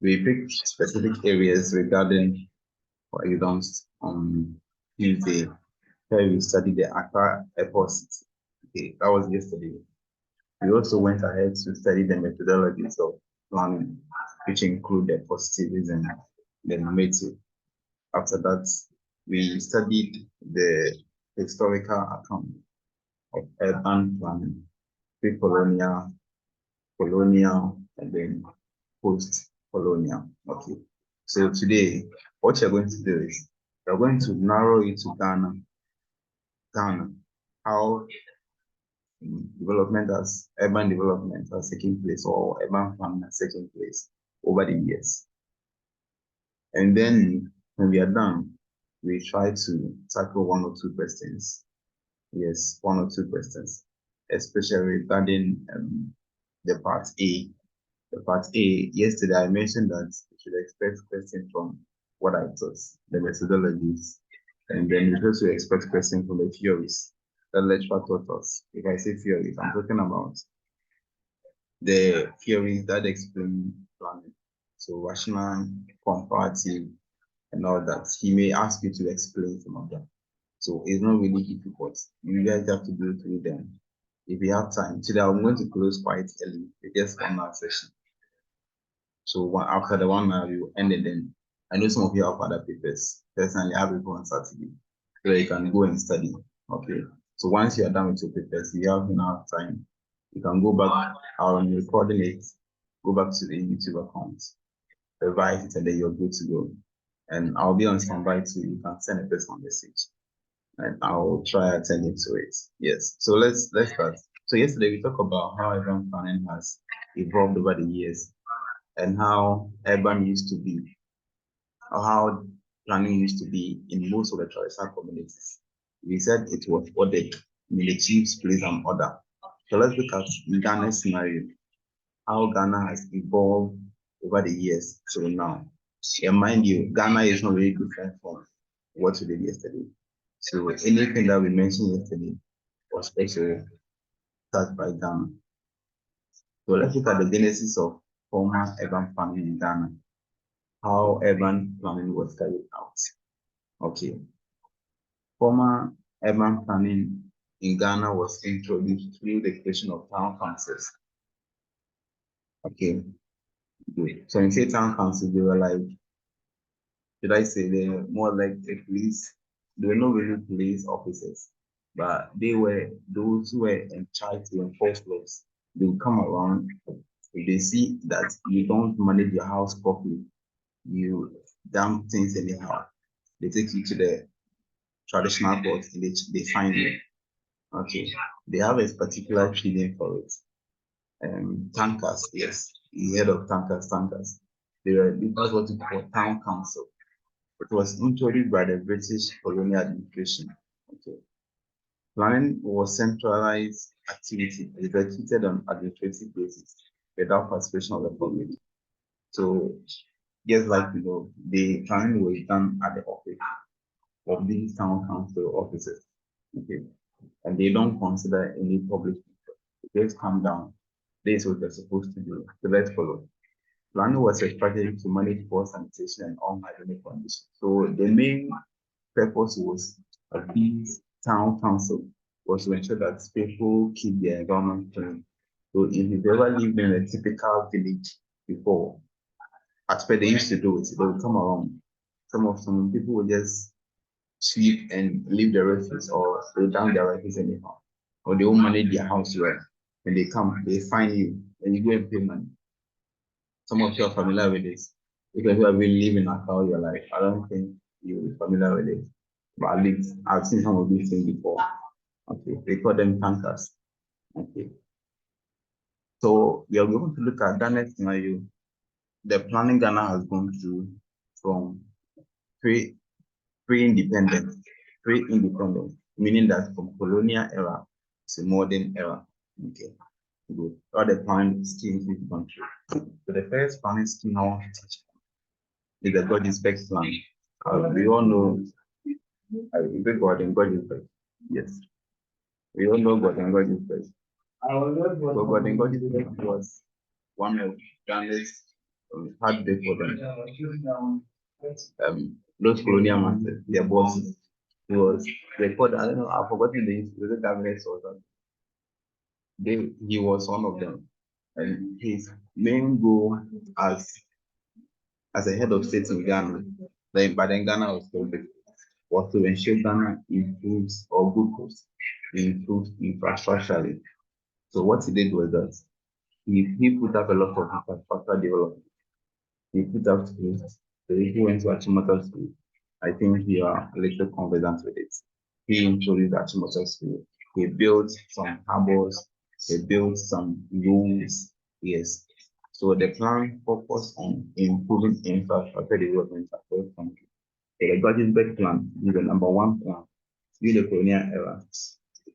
We picked specific areas regarding for exams on Tuesday, where we studied the Accra Airport City. Okay, that was yesterday. We also went ahead to study the methodologies of planning, which include the positivism and the normative. After that, we studied the historical account of urban planning, pre-colonial, colonial, and then post-colonial. Okay. So today, what you're going to do is you're going to narrow it to Ghana. Ghana, how urban development has taken place or urban planning has taken place over the years. And then when we are done, we try to tackle one or two questions. Yes, one or two questions, especially regarding the part A. The part A, yesterday I mentioned that you should expect questions from what I taught, the methodologies, and then you also expect questions from the theories that lecturer taught us. If I say theories, I'm talking about the theories that explain planning. So rational, comparative, and all that. He may ask you to explain some of them. So it's not really difficult. You guys have to go through them. If you have time. Today I'm going to close quite early. It's just 1 hour session. So after the 1 hour, you end it then. I know some of you have other papers. Personally, I have it on Saturday. So you can go and study. Okay. So once you are done with your papers, you have enough time. You can go back on recording it, go back to the YouTube account, revise it, and then you're good to go. And I'll be on standby too. You can send a personal message, and I'll try attending to it. Yes. So let's start. So yesterday we talked about how urban planning has evolved over the years, and how urban used to be, or how planning used to be in most of the traditional communities. We said it was ordered. I mean, the chiefs place an order. So let's look at Ghana's scenario, how Ghana has evolved over the years till now. And mind you, Ghana is not really different from what we did yesterday. So anything that we mentioned yesterday was special start by Ghana. So let's look at the genesis of former urban planning in Ghana, how urban planning was carried out. Okay. Former urban planning in Ghana was introduced through the creation of town councils. Okay. Good. So when you say town councils, they were like, should I say they're more like a police? They were not really police officers, but they were those who were in charge to enforce laws. They would come around. If they see that you don't manage your house properly, you dump things anyhow, they take you to the traditional court and they fine you. Okay. They have a particular training for it. Tankers, yes. You heard of tankers. That's what we call town council. It was introduced by the British colonial administration. Okay. Planning was centralized activity executed on administrative basis without participation of the public. So just like the planning was done at the office of these town council offices. Okay. And they don't consider any public people. They just come down. This is what they're supposed to do. So let's follow. Planning was a strategy to manage poor sanitation and unhygienic conditions. So the main purpose was of these town council was to ensure that people keep their environment clean. So if you've ever lived in a typical village before, as per they used to do it, they would come around. Some people would just sweep and leave the refuse or throw down their refuse anyhow. Or they won't manage their house well. When they come, they fine you, and you go and pay money. Some of you are familiar with this. Because you have been living Accra your life, I don't think you're familiar with it. But at least I've seen some of these things before. Okay, they call them tankers. Okay. So we are going to look at Ghana's scenario. The planning Ghana has gone through from pre-independence, meaning that from colonial era to modern era. Okay. Good. All the planning schemes we've gone through. So the first planning scheme I want to touch is the God Inspect plan. We all know God and God Inspect. Yes. We all know God and God Inspect. But God and God Inspect was one of Ghana's How do they call them? Those colonial masters, their bosses. They called, I don't know, I've forgotten the government or something. He was one of them. And his main goal as a head of state in Ghana, then Ghana was still big, was to ensure Ghana improves or good coast, improves infrastructurally. So what he did was that he put up a lot of infrastructure development. He put up schools. So if you went to Achimota school, I think you are a little conversant with it. He introduced Achimota school. He built some harbors. He built some roads. Yes. So the plan focused on improving infrastructure development across the country. So the Gettysburg plan is the number one plan during the colonial era.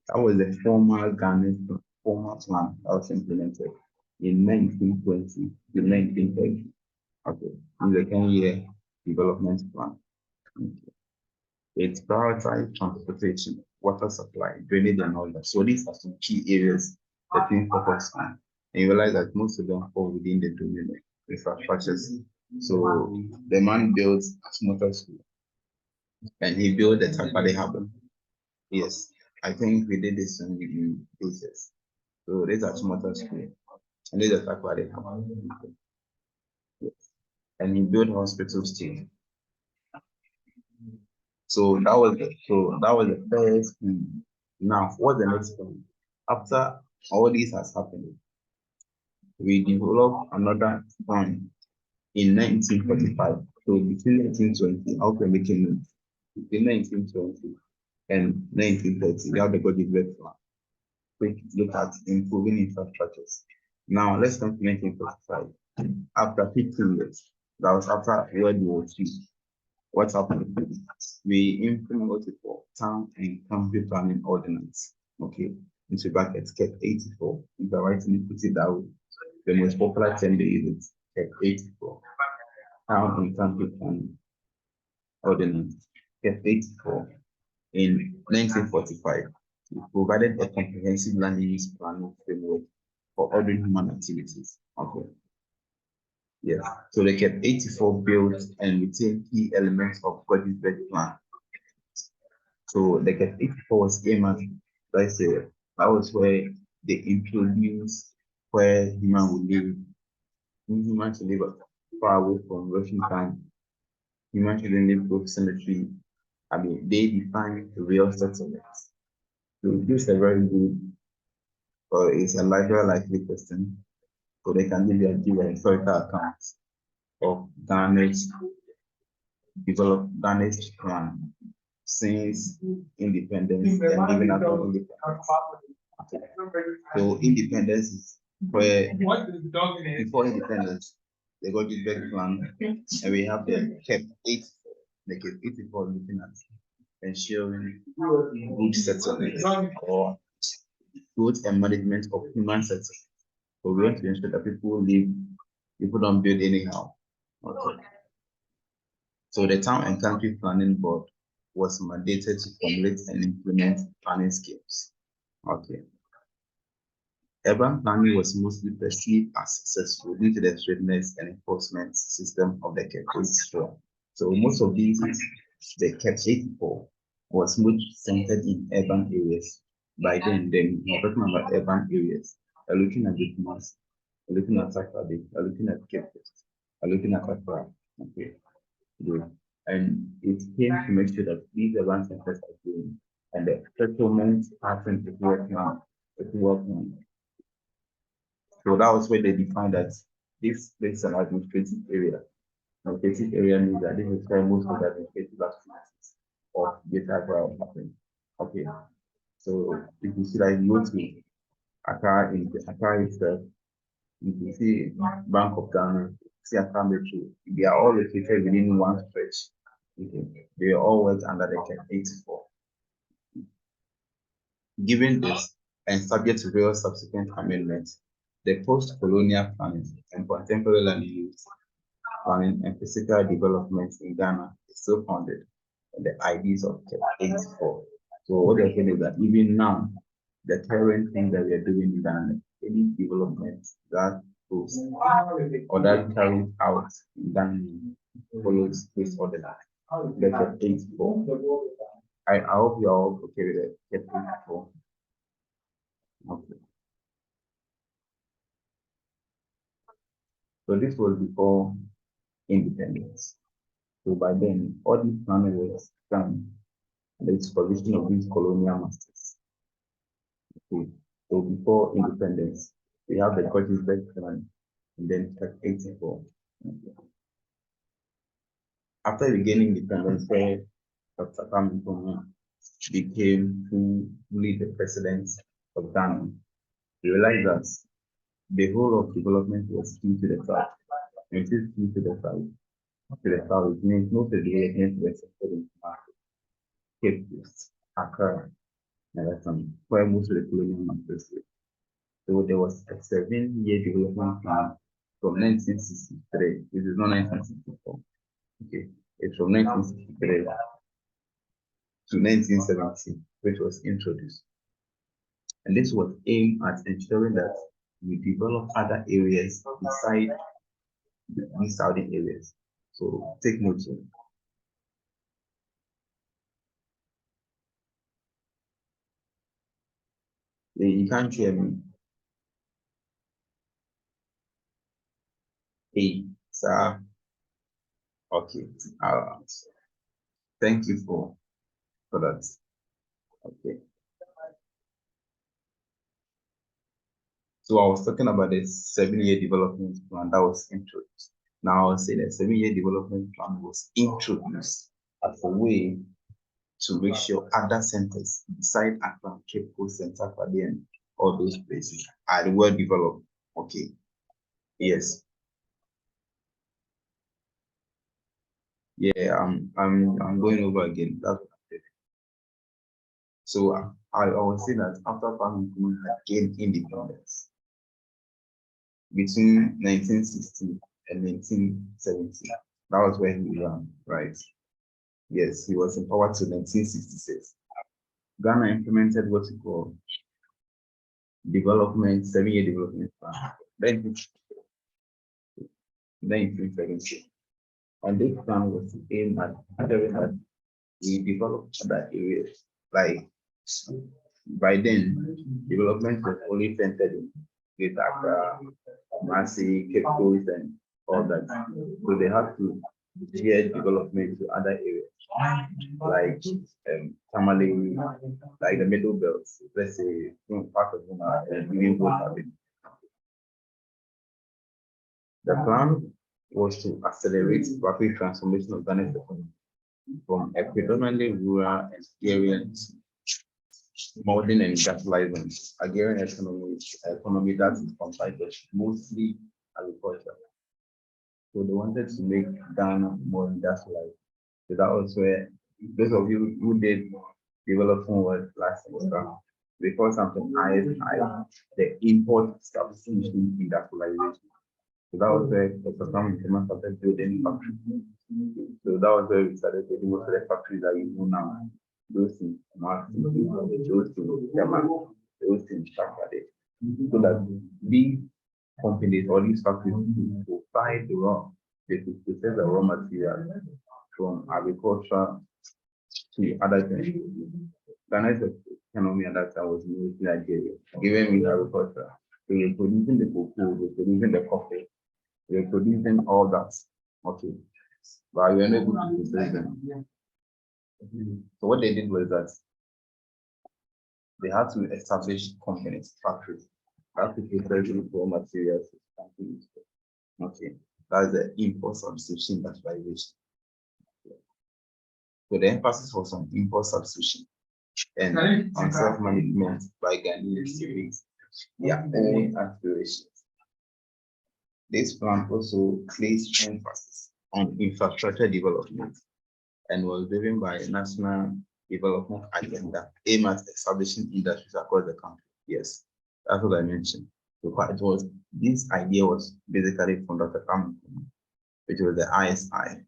That was the formal Ghanaian formal plan that was implemented in 1920 to 1930. Okay, in the 10-year development plan. Okay. It prioritized transportation, water supply, drainage, and all that. So these are some key areas that we focus on. And you realize that most of them fall within the domain of infrastructures. So the man built motor school and he built the Takpade Harbour. Yes, I think we did this in phases. So these are motor school and these are Takpade Harbour. Yes. And he built hospitals too. So that was the first thing. Now, what's the next thing? After all this has happened, we developed another plan in 1945. So between 1920, how can we make it between 1920 and 1930, we have the Godwin plan, which look at improving infrastructures. Now let's come to 1945. After 15 years, that was after World War II. What happened? We implement what we call town and country planning ordinance. Okay, into brackets, kept 84. If I writing it, put it that way. The most popular term they use is kept 84. Town and country planning ordinance, kept 84. In 1945, we provided a comprehensive land use planning framework for ordering human activities. Okay. Yes. So they kept 84 built and retained key elements of Gettysburg plan. So they kept 84 was aimed let's say that was where they introduced where human would live. Human to live far away from Russian time. Human shouldn't live close to cemetery. I mean, they define the real settlements. So this is a very good, or it's a likely question. So they can give a historical account of Ghana's Ghana's plan since independence and even after independence. So independence is where before independence, they got this big plan, and we have the kept 84. They kept 84 looking at ensuring good settlement or good and management of human settlement. So we want to ensure that people don't build anyhow. Okay. So the town and country planning board was mandated to formulate and implement planning schemes. Okay. Urban planning was mostly perceived as successful due to the straightness and enforcement system of the KEP. So most of these, the KEP 84 was much centered in urban areas. By then we're talking about urban areas. We're looking at the mass, we're looking at Saturday, we're looking at Cape Coast, we're looking at Accra. Okay. Yeah. And it came to make sure that these urban centers are doing and the settlement pattern is working. So that was where they defined that this place is an administrative area. Administrative area means that this is where most of the administrative activities of data will happen. Okay. So if you see that you go to Accra itself, you can see Bank of Ghana, see Accra Metro, they are all located within one stretch. Okay. They all work under the CAP 84. Given this, and subject to various subsequent amendments, the post-colonial planning and contemporary land use planning and physical development in Ghana is still founded on the ideas of CAP 84. So what they're saying is that even now, the current thing that we are doing in Ghana, any development that goals, or that carried out than follows this order. Letter 84. I hope you're all okay with it. Letter 84. Okay. So this was before independence. So by then, all these plans was done under the supervision of these colonial masters. Okay. So before independence, we have the Gettysburg Plan and then Track 84. Okay. After regaining independence, where Dr. Kwame became fully the president of Ghana, we realized that the whole of development was due to the South. And it is due to the South. To the South, it means most of the development was centered in Cape Coast, Accra, and that's where most of the colonial masters were. So there was a 7-year development plan from 1963. This is not 1964. Okay, it's from 1963 to 1970, which was introduced. And this was aimed at ensuring that we develop other areas beside these southern areas. So take note. You can't hear me. Hey, sir. Okay. Thank you for that. Okay. So I was talking about this 7-year development plan that was introduced. Now I was saying the 7-year development plan was introduced as a way to make sure other centers beside Accra, Cape Coast, and Takoradi, all those places are well developed. Okay. Yes. Yeah, I'm going over again. That's what I'm doing. So I was saying that after Kwame had gained independence between 1960 and 1970, that was when he ran, right? Yes, he was in power till 1966. Ghana implemented what we call development, 7-year development plan. Then 1970. And this plan was to aim at ensuring that we develop other areas. Like by then, development was only centered in Greater Accra, Kumasi, Cape Coast, and all that. So they have to gear development to other areas, like Tamale, like the Middle Belt, let's say part of Ghana, and even both. The plan was to accelerate rapid transformation of Ghana's economy from a predominantly rural and agrarian modern and industrialized agrarian economy that is comprised of mostly agriculture. So they wanted to make Ghana more industrialized. So that was where those of you who did development work last semester, we call something ISI, the import substitution industrialization. So that was where Dr. Sam started building factories. So that was where we started building most of the factories that you know now. Those things, those things, those things, so that these companies or these factories provide the raw, they could process the raw material from agriculture to other things. Ghana's economy at that time was mostly Nigeria, given with agriculture. So we're producing the cocoa, we're producing the coffee, we're producing all that. Okay. But we're not able to process them. So what they did was that they had to establish companies, factories, that to process raw materials. Okay, that's the import substitution industrialization. So the emphasis was on import substitution and on self-management by Ghanaians to meet their own aspirations. This plan also placed emphasis on infrastructure development and was driven by a national development agenda aimed at establishing industries across the country. Yes, that's what I mentioned. So it was this idea was basically from Dr. Kwame, which was the ISI.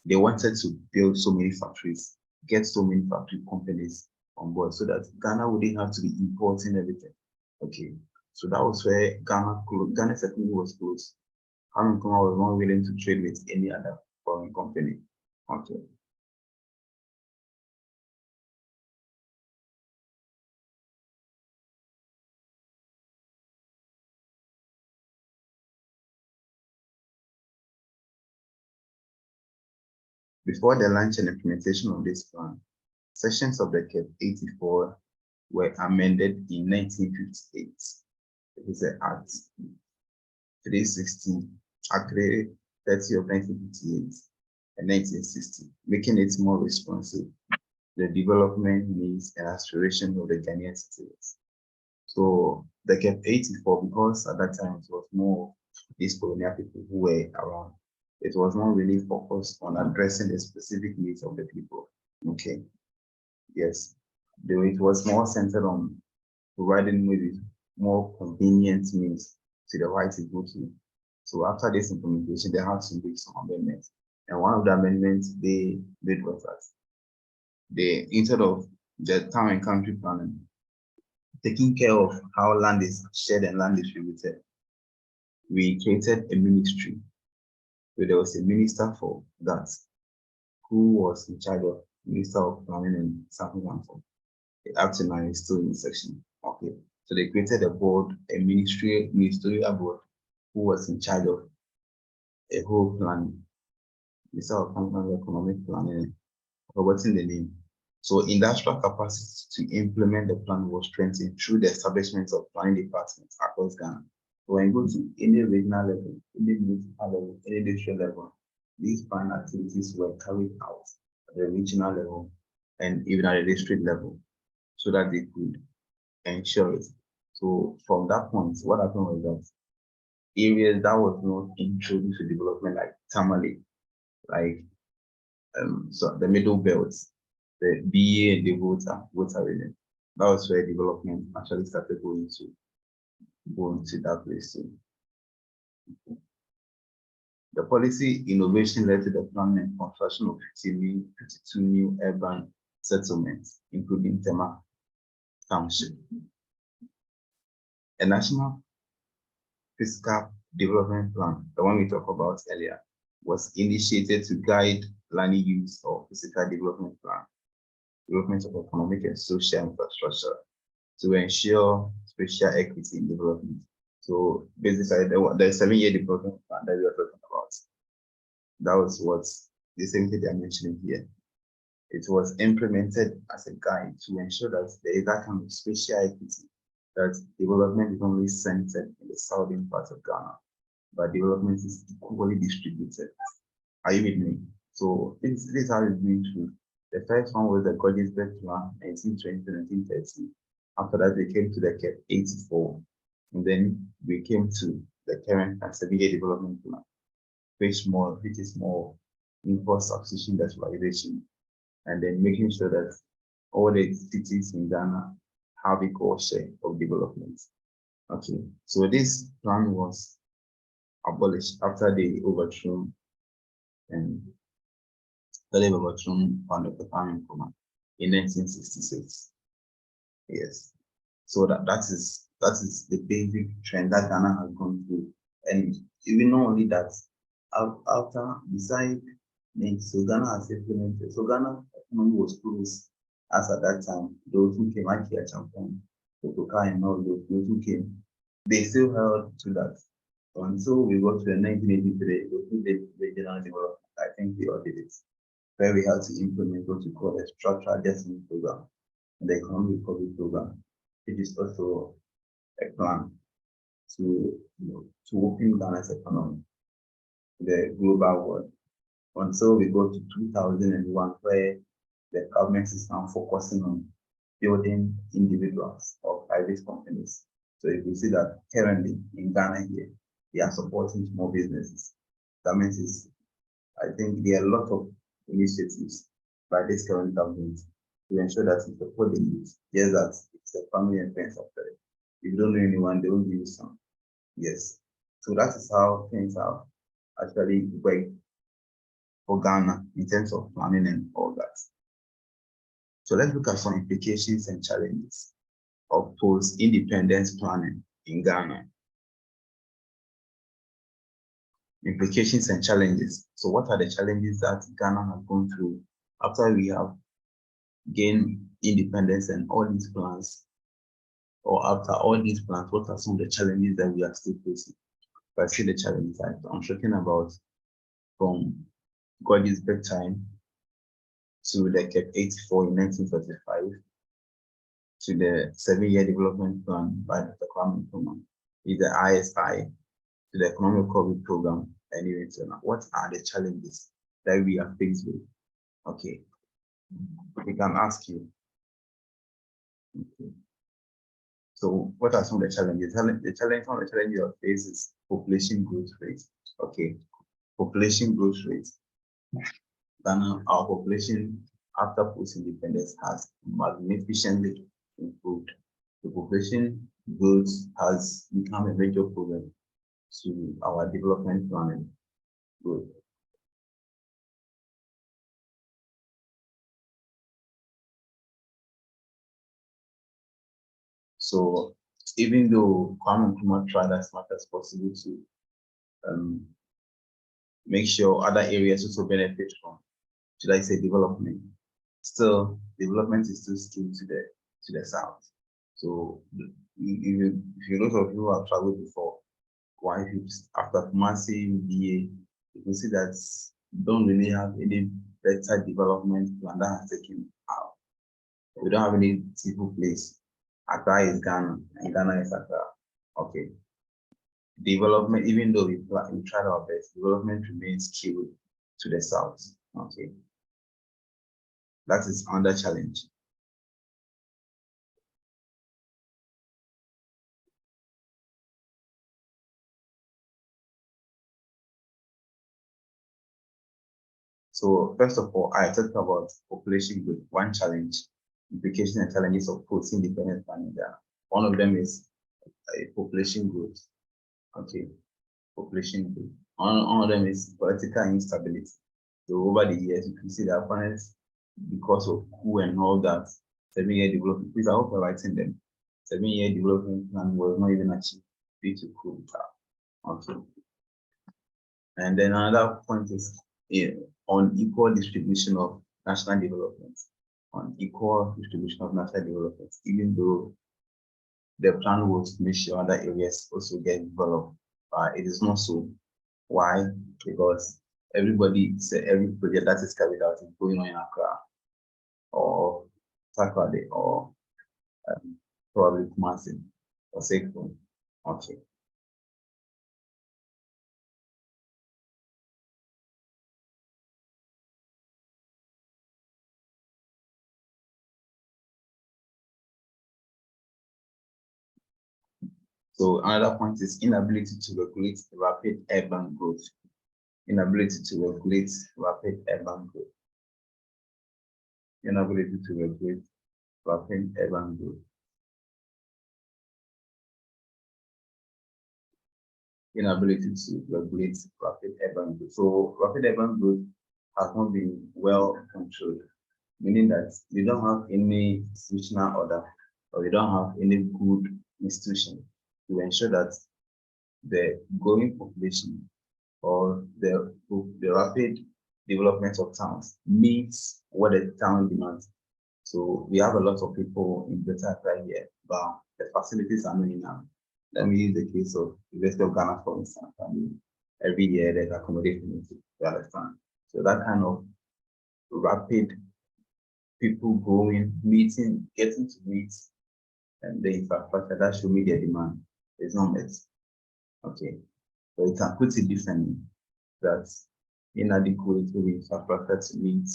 They wanted to build so many factories, get so many factory companies on board so that Ghana wouldn't have to be importing everything. Okay, So that was where Ghana's economy was closed. Kwame Nkrumah was not willing to trade with any other foreign company. Okay. Before the launch and implementation of this plan, sections of the CAP 84 were amended in 1958. It is the Act 360, Act 30 of 1958 and 1960, making it more responsive to the development needs and aspirations of the Ghanaian citizens. So the CAP 84, because at that time it was more these colonial people who were around, it was not really focused on addressing the specific needs of the people. Okay. Yes. Though it was more centered on providing maybe more convenient means to the white people to. So after this implementation, they had to make some amendments. And one of the amendments they did was that instead of the town and country planning, taking care of how land is shared and land distributed, we created a ministry. So there was a minister for that who was in charge of Minister of Planning and something like that. Up to now is still in section. Okay. So they created a board, a ministerial board who was in charge of a whole plan. Minister of Planning, Economic Planning, forgotten the name. So industrial capacity to implement the plan was strengthened through the establishment of planning departments across Ghana. So when you go to any regional level, any municipal level, any district level, these plan activities were carried out at the regional level and even at the district level so that they could ensure it. So from that point, what happened was that areas that was not introduced to development like Tamale, like so the middle belts, the BA and the Volta region. That was where development actually started going to that place too. The policy innovation led to the planning and construction of 52 new urban settlements, including Tema Township. A national fiscal development plan, the one we talked about earlier, was initiated to guide land use of physical development plan, development of economic and social infrastructure to ensure spatial equity in development. So basically, the 7-year development plan that we are talking about, that was what the same thing they are mentioning here. It was implemented as a guide to ensure that there is that kind of spatial equity, that development is only centered in the southern part of Ghana, but development is equally distributed. Are you with me? So this is how it's been through. The first one was the Gordonsburg Plan, 1920 to 1930. After that, we came to the CAP 84. And then we came to the current 7-year development plan, which is more enforced substitution industrialization, and then making sure that all the cities in Ghana have equal share of development. Okay, so this plan was abolished after they overthrew and on the Kwame Nkrumah in 1966. Yes. So that is the basic trend that Ghana has gone through. And even not only that, after beside so Ghana has implemented, so Ghana economy was closed as at that time. Those who came out here, Champagne, Kotoka and all those who came, they still held to that. Until we got to the 1983, the regional development, I think we all did it, where we had to implement what we call a structural adjustment program and the economic recovery program. It is also a plan to open Ghana's economy to the global world until we go to 2001, where the government is now focusing on building individuals or private companies. So you can see that currently in Ghana here, they are supporting small businesses. Government is, I think there are a lot of initiatives by this current government to ensure that you support the youth. Yes, that it's a family and friends after it. If you don't know anyone, they will give you some. Yes. So that is how things have actually worked for Ghana in terms of planning and all that. So let's look at some implications and challenges of post-independence planning in Ghana. Implications and challenges. So what are the challenges that Ghana has gone through after we have gained independence and all these plans, or after all these plans, what are some of the challenges that we are still facing? If I see the challenges I'm talking about, from God's bedtime to the CAP 84 in 1945, to the 7-year development plan by Dr. Kwame Nkrumah, is the ISI, to the economic recovery program, and even so now. What are the challenges that we are faced with? Okay, we can ask you. Okay. So what are some of the challenges? Some of the challenges of face is population growth rate. Okay, population growth rate. Ghana, our population after post-independence has magnificently improved. The population growth has become a major problem to our development planning growth. So even though Kwame Nkrumah tried as much as possible to make sure other areas also benefit from, should I say, development, still development is still skewed to the south. So if you lot of you have traveled before, why after Kumasi, BA, you can see that don't really have any better development plan that has taken out. We don't have any simple place. Accra is Ghana, and Ghana is Accra. Okay. Development, even though we tried our best, development remains skewed to the south. Okay. That is another challenge. So first of all, I talked about population growth, one challenge, implications and challenges of post-independent planning there. One of them is population growth. Okay, population growth. One of them is political instability. So over the years, you can see the opponents, because of coup and all that, 7-year development, please, I hope I'm writing them. 7-year development plan was not even achieved due to coup. Okay. And then another point is on equal distribution of national development, even though the plan was to make sure other areas also get developed, but it is not so. Why? Because every project that is carried out is going on in Accra or Takoradi or probably Kumasi or Sekun. Okay. So another point is inability to regulate rapid urban growth. Inability to regulate rapid urban growth. Inability to regulate rapid urban growth. Inability to regulate rapid urban growth. So rapid urban growth has not been well controlled, meaning that we don't have any institutional order, or we don't have any good institution to ensure that the growing population or the rapid development of towns meets what the town demands. So we have a lot of people in Greater Accra here, but the facilities are not enough. Let me use the case of University of Ghana, for instance. I mean, every year there's accommodation, you understand. So that kind of rapid people going, getting to meet, and the infrastructure that should meet their demand is not met. Okay, so you can put it differently, that inadequate infrastructure to meet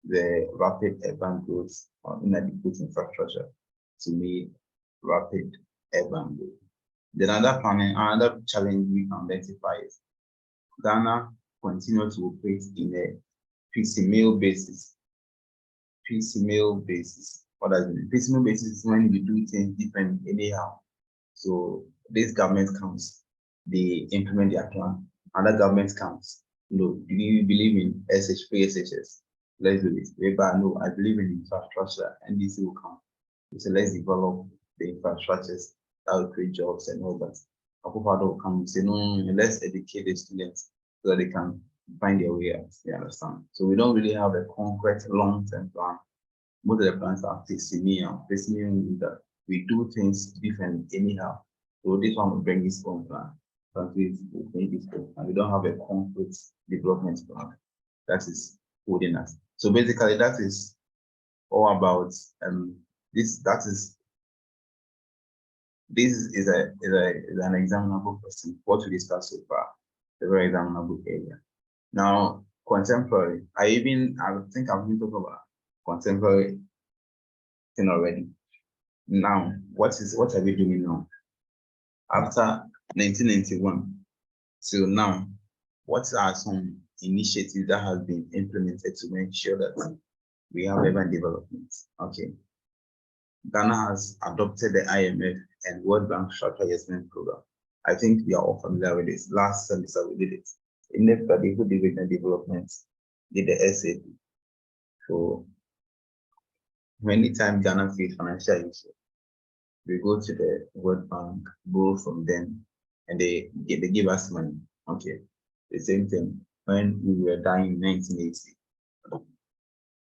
the rapid urban growth, or inadequate infrastructure to meet rapid urban growth. Then another challenge we can identify is Ghana continues to operate in a piecemeal basis. Piecemeal basis. What does it mean? Piecemeal basis is when we do things differently anyhow. So this government comes, they implement their plan. Other government comes. Do you believe in SHS? Let's do this. No, I believe in infrastructure, and this will come. So let's develop the infrastructures that will create jobs and all that. Akufo-Addo will come and say, no, let's educate the students so that they can find their way out. You understand? So we don't really have a concrete long-term plan. Most of the plans are piecemeal. Piecemeal means that we do things differently anyhow. So this one will bring its own plan. But we bring its own plan. We don't have a concrete development plan that is holding us. So basically, that is all about this. This is an examinable question. What we discussed so far, the very examinable area. Now, contemporary. I think I've been talking about contemporary thing already. Now, what are we doing now? After 1991 till now, what are some initiatives that have been implemented to make sure that we have urban development? Okay. Ghana has adopted the IMF and World Bank Structural Adjustment Program. I think we are all familiar with this. Last semester we did it. In the study, who did regional development, did the SAP. So many times Ghana face financial issues, we go to the World Bank, borrow from them, and they give us money. Okay. The same thing when we were dying in 1980.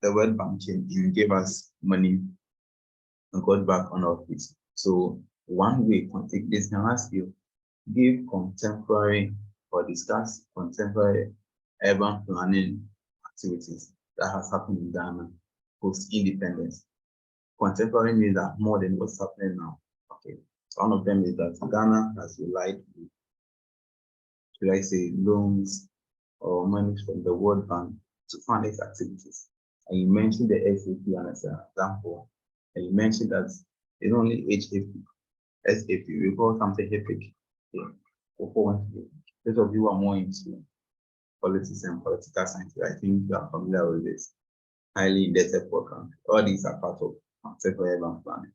The World Bank came in, gave us money and got back on our feet. So one way to take this can ask you, give contemporary or discuss contemporary urban planning activities that has happened in Ghana post-independence. Contemporary means that more than what's happening now. Okay. One of them is that Ghana has relied, should I say, loans or money from the World Bank to fund its activities. And you mentioned the SAP as an example. And you mentioned that it's only SAP, we call something HIPIC. Yeah. Those of you who are more into politics and political science, I think you are familiar with this. Highly indebted program. All these are part of contemporary urban planning.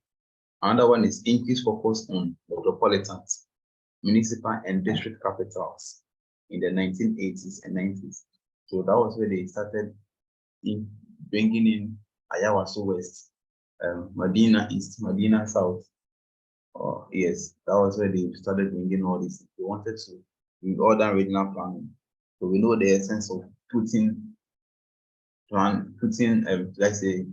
Another one is increased focus on metropolitans, municipal and district capitals in the 1980s and 90s. So that was where they started bringing in Ayawaso West, Medina East, Medina South. Yes, that was where they started bringing all this. They wanted to bring all that regional planning. So we know the essence of putting, let's say,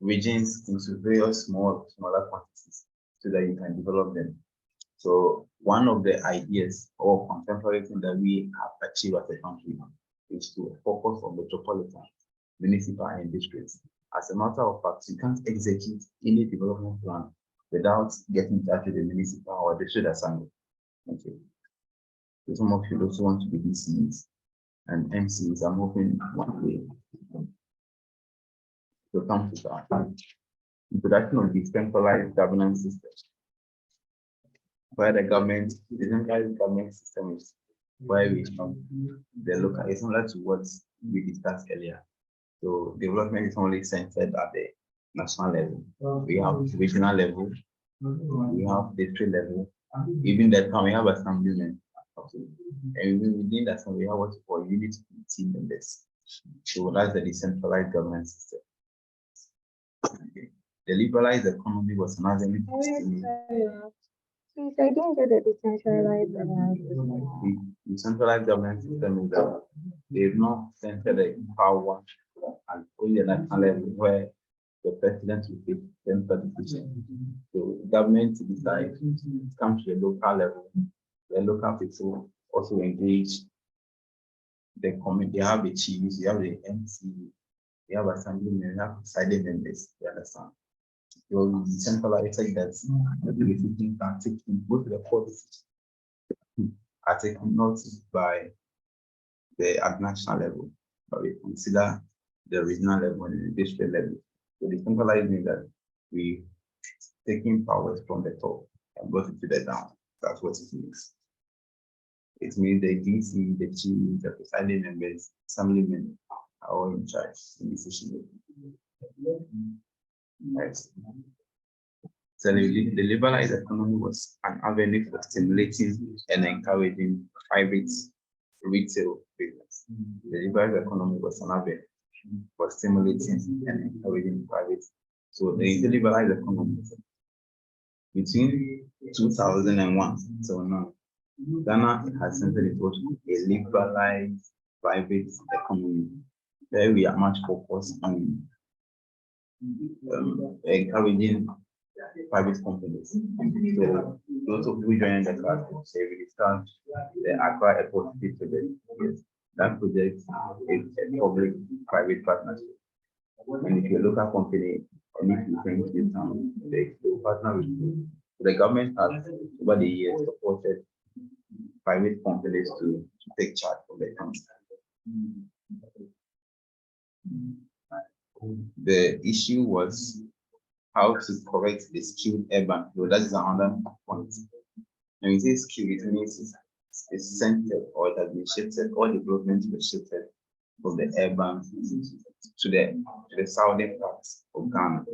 regions into various smaller quantities so that you can develop them. So one of the ideas or contemporary thing that we have achieved as a country is to focus on metropolitan, municipal, and districts. As a matter of fact, you can't execute any development plan without getting in touch with the municipal or district assembly. Okay. So some of you also want to be DCs and MCs. I'm hoping one day to come to that. Introduction of the centralized governance system, where the decentralized government system is where we have the local, it's similar to what we discussed earlier. So development is only centered at the national level. We have regional level, we have district level, even that time we have assemblymen. And within that we have what we call unit team members. So that's the decentralized government system. Okay. The liberalized economy was another Please, I didn't get the decentralized governance system. The decentralized government system is that they've not centered the power at only the national level where the president will take central decisions. So the government decides it comes to the local level. The local people also engage the community. They have the chiefs, you have the MC, you have assemblymen, you have decided members, you understand? So decentralized like that the decisions are taken, both the policies are taken not by at national level, but we consider the regional level and the district level. So decentralized means that we taking powers from the top and brought it to the down. That's what it means. It means the DC, the chief, the presiding members, assemblymen are all in charge in decision making. Yes. So the liberalized economy was an avenue for stimulating and encouraging private retail business. The liberalized economy was an avenue for stimulating and encouraging private. So the liberalized economy Between 2001 till now, Ghana has entered into a liberalized private economy where we are much focused on encouraging private companies. So those of you joining the class, say we discussed the Accra Airport City project. Yes, that project is a public-private partnership. And if you're a local company, and if you think this town, they will partner with you. The government has over the years supported private companies to take charge of the country. The issue was how to correct the skilled urban. So that is another point. When we say skilled, it means it's centered or it has been shifted, all developments were shifted from the urban to the southern parts of Ghana.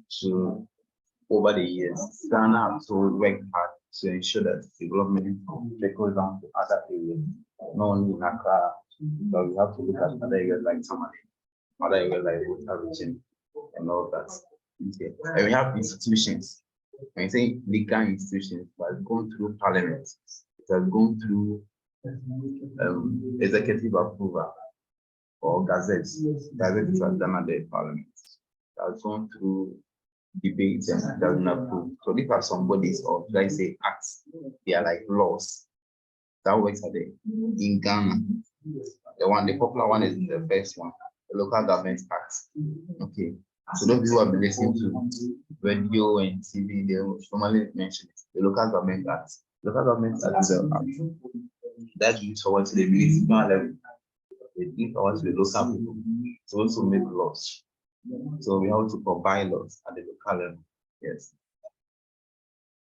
So over the years, Ghana has worked hard to ensure that development trickles down to other areas, not only in Accra, but we have to look at other areas like Tamale, other areas like Water Region, and all that. Okay. And we have institutions. When I say legal institutions, it has gone through parliament, it has gone through executive approval or gazettes. Gazettes are done at the parliament. It has gone through debates and it doesn't approve. So these are some bodies of, let's say, acts. They are like laws that works at in Ghana. The popular one is the first one, the Local Government Act. Okay. So those who have been listening to radio and TV, they will normally mention it. The Local Government Act. Local Government Act is an act that gives power to the municipal level. It gives power to the local people to also make laws. So we have to provide laws at the local level. Yes.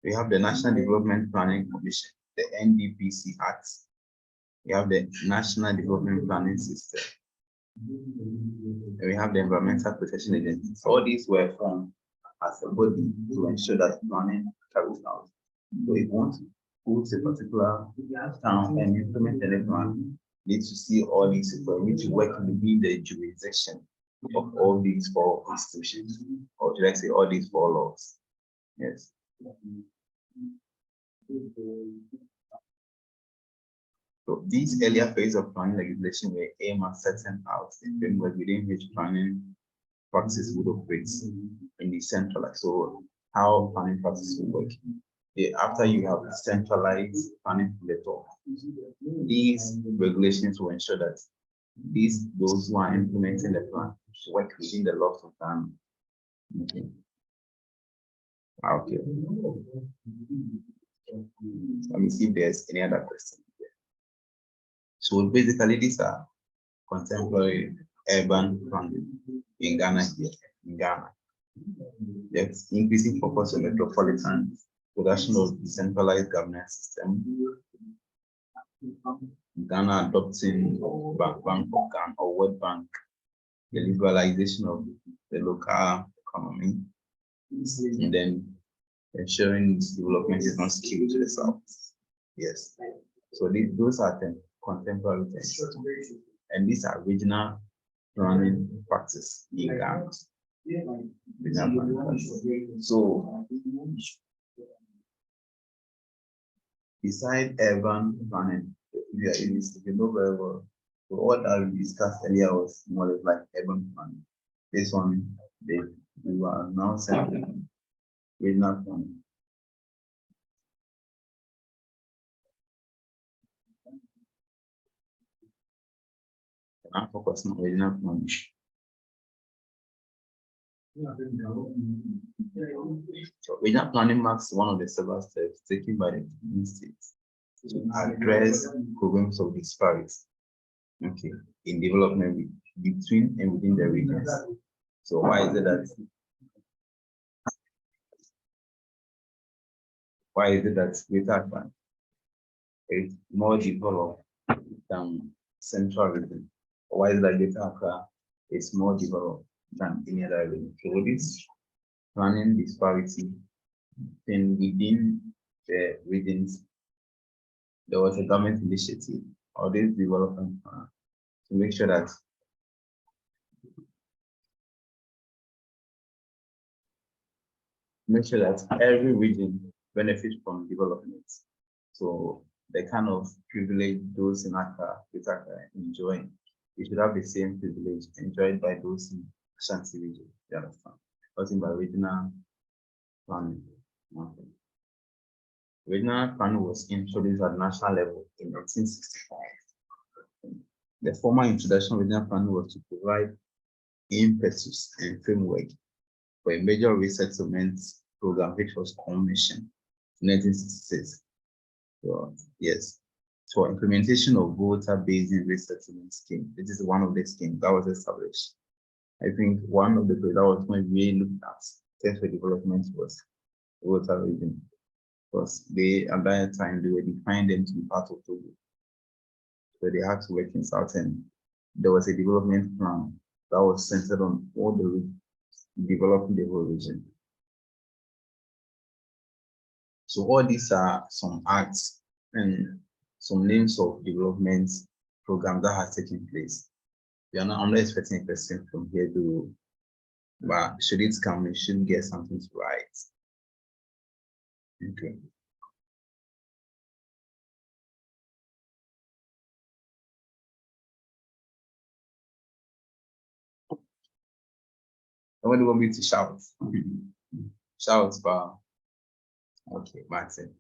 We have the National Development Planning Commission, the NDPC Act. We have the National Development Planning System. And we have the Environmental Protection Agency. So all these were formed as a body to ensure that planning carries out. So if you want to go to a particular town and implement any plan, you need to see all these people. You need to work within the jurisdiction of all these four institutions, or should I say all these four laws. Yes. So these earlier phase of planning legislation were aimed at setting out the framework within which planning practice would operate in the centralized. So how planning practice will work. After you have centralized planning from the top, these regulations will ensure that those who are implementing the plan work within the laws of Ghana. Okay. Okay. Let me see if there's any other question. So basically, these are contemporary urban planning in Ghana here. In Ghana, there's increasing focus on metropolitan production of decentralized governance system. Ghana adopting Bank of Ghana or World Bank, the liberalization of the local economy, and then ensuring development is not skewed to the south. Yes. So those are the contemporary things. And these are regional planning practice in Ghana. So beside urban planning, if you know very well, so what I discussed earlier was more or less like urban planning. This one, we are now saying regional planning. I'm focusing on regional planning. So regional planning marks one of the several steps taken by the states to address problems of disparity, okay, in development between and within the regions. So why is it that Greater Accra is more developed than Central region? Or why is it that Greater Accra is more developed than any other region? So this planning disparity, then within the regions, there was a government initiative or this development plan to make sure that every region benefit from development. So the kind of privilege those in Accra enjoy, it should have the same privilege enjoyed by those in Ashanti region. You understand? Nothing by regional planning. Nothing. Regional planning was introduced at national level in 1965. The formal introduction of regional planning was to provide impetus and framework for a major resettlement program which was commissioned in 1966. So, yes, for implementation of water-based resettlement scheme. This is one of the schemes that was established. I think one of the that was when we looked at terms for development was water region, because they at that time they were defined them to be part of Togo. So they had to work in Southern. There was a development plan that was centered on all the developing the whole region. So all these are some acts and some names of development programs that have taken place. I'm not expecting a person from here to, but should it come, we should get something to write. Okay. Somebody want me to shout? Shout, but okay, Martin.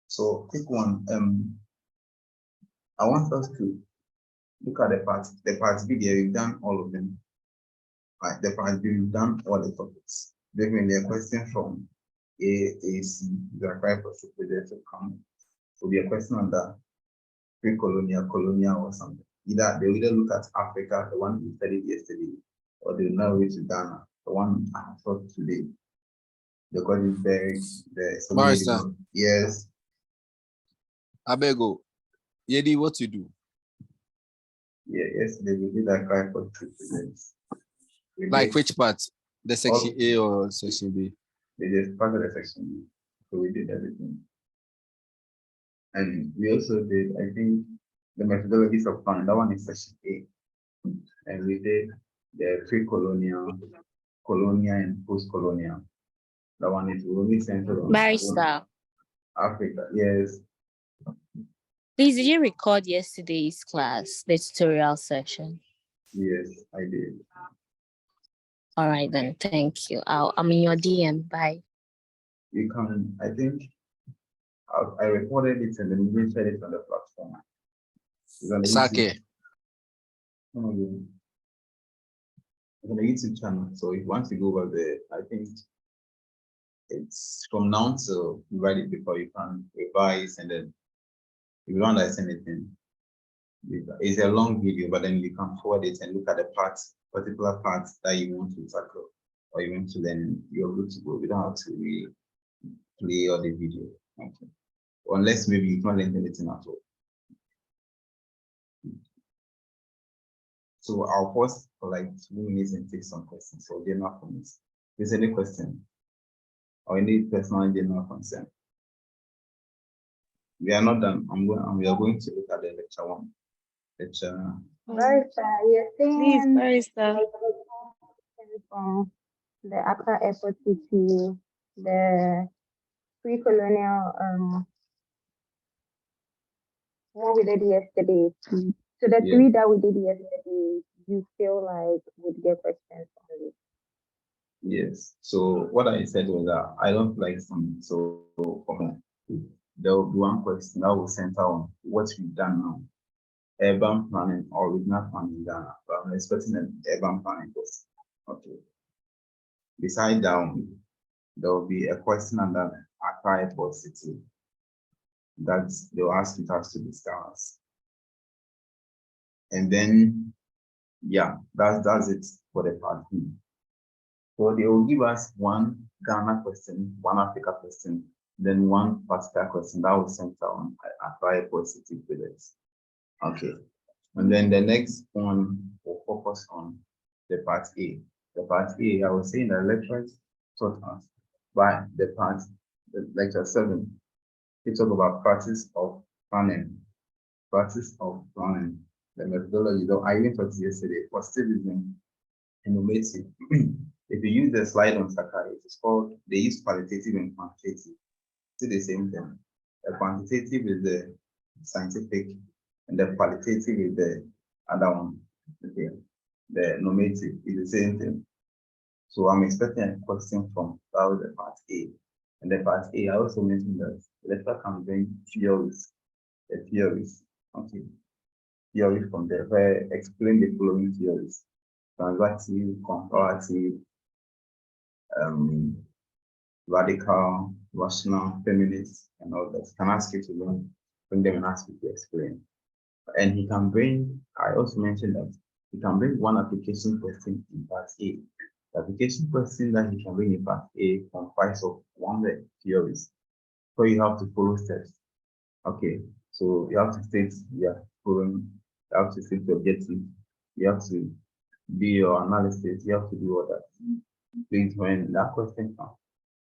So quick one. I want us to look at the parts. The parts B there, we've done all of them. Right, the part B, we've done all the topics. Definitely a question from A, C, the required procedure to come. Will be a question on the pre-colonial, colonial, or something. Either they will either look at Africa, the one we studied yesterday, or they will now reach to Ghana, the one I taught today. The God is very, yes. Abego, Yedi, what you do? Yeah, yesterday we did that cry for 2 minutes. Like which part? The section A or section B? They just part of the section B. So we did everything. And we also did, I think, the methodologies of planning. That one is section A. And we did the pre-colonial, colonial, and post-colonial. That one is only centered on Barrister. Africa. Yes. Please, did you record yesterday's class, the tutorial session? Yes, I did. All right, then. Thank you. I'm in your DM. Bye. You can, I think, I recorded it and then we shared it on the platform. It's okay. On the YouTube channel. So if you want to go over there, I think it's from now to write it before you can revise, and then if you don't understand anything, it's a long video, but then you can forward it and look at the parts, particular parts that you want to tackle or you want to learn. You're good to go. You don't have to play all the video. Okay. Unless maybe you can't learn anything at all. So I'll pause for like 2 minutes and take some questions. So general comments. If there's any question or any personal general concern. We are not done. We are going to look at the lecture 1. Lecture. Barrister, you're saying Barrister. from the Accra Airport City, the pre-colonial what we did yesterday. So the 3 that we did yesterday, you feel like would get questions on it? Yes. So what I said was that I don't like some. So there will be one question that will center on what we've done now. Urban planning or regional planning in Ghana. But I'm expecting an urban planning question. Okay. Beside that, there will be a question under Accra Airport City that they'll ask us to discuss. And then, yeah, that's it for the part B. So they will give us one Ghana question, one Africa question, then one particular question that will center on Accra Airport City projects. Okay. And then the next one will focus on the part A. The part A, I was saying the lectures taught us by the lecture 7. We talk about practice of planning. Practice of planning. The methodology, though I even taught yesterday, was still using innovative. If you use the slide on Sakai, it's called, they use qualitative and quantitative. It's the same thing. The quantitative is the scientific, and the qualitative is the other one. Okay. The normative is the same thing. So I'm expecting a question from the part A. And the part A, I also mentioned that the lecturer can bring theories, okay, theories from there, where explain the following theories: transactive, comparative, radical, rational, feminist, and all that. Can ask you to bring them and ask you to explain. And he can bring, I also mentioned that he can bring one application question in part A. The application question that he can bring in part A comprises of one theories. So you have to follow steps. Okay, so you have to state, following, you have to state the objective, you have to do your analysis, you have to do all that. Please, when that question comes,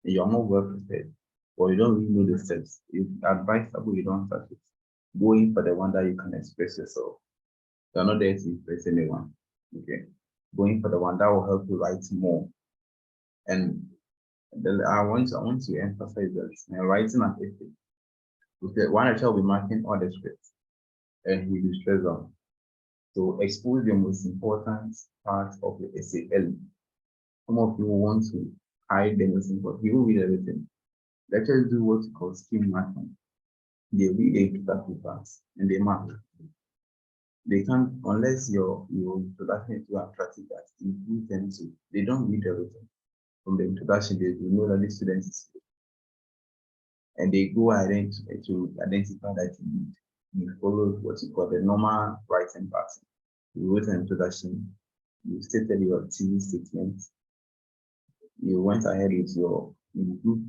you're not well prepared, or you don't really know the steps, it's advisable you don't touch it. Go in for the one that you can express yourself. You're not there to impress anyone. Okay. Going for the one that will help you write more. And I want to emphasize that writing an essay. Okay, one lecturer will be marking all the scripts and he will stress on. So expose the most important part of the essay early. Some of you want to hide the most important. You will read everything. Lecturers do what's called scheme marking. They read the introductory parts and they mark. They can't, unless your introduction is too attractive that you tend to, they don't read everything. From the introduction, they know that the student is here. And they go ahead to identify that you follow what you call the normal writing pattern. You wrote an introduction, you stated your team statement, you went ahead with your group,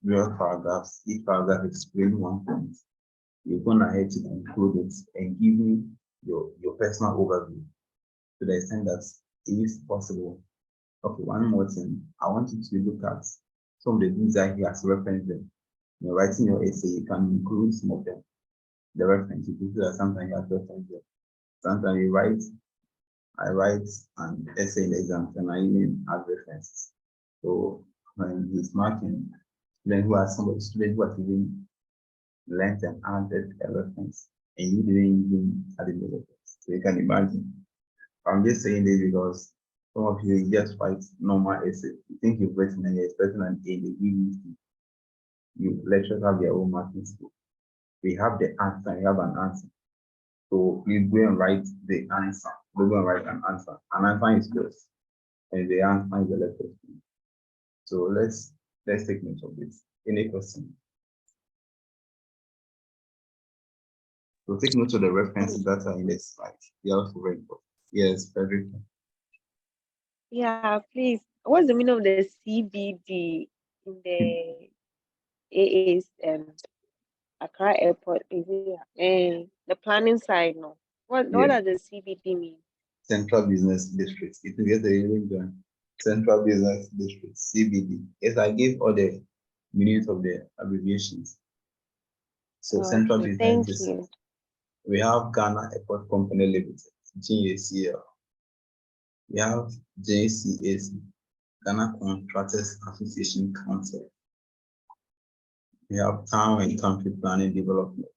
various paragraphs, each paragraph explaining one point. You've gone ahead to conclude it and give me your personal overview to the extent that if possible. Okay, one more thing. I want you to look at some of the things that he has referenced them. You're writing your essay, you can include some of them. The reference, you can see that sometimes you have referenced them. Sometimes I write an essay in the exam and I even add references. So when he's marking, student who has even learned and added a reference, and you didn't even add the reference. So you can imagine. I'm just saying this because some of you just write normal essay. You think you've written and you're expecting an A, they give you C. You lecturers have their own marking school. We have the answer, we have an answer. So please go and write the answer. Go and write an answer. An answer is yours. And the answer is the lecturer's. So let's take note of this. Any question? So take note of the references that are in the slide. They are also very important. Yes, Frederick. Yeah, please. What's the meaning of the CBD in the AA's Accra Airport? Is it the planning side? No. What does the CBD mean? Central Business District. It will get the even Central Business District, CBD. Yes, I gave all the meanings of the abbreviations. So Central Business District. We have Ghana Airport Company Limited, GACL. We have JCAC, Ghana Contractors Association Council. We have Town and Country Planning Development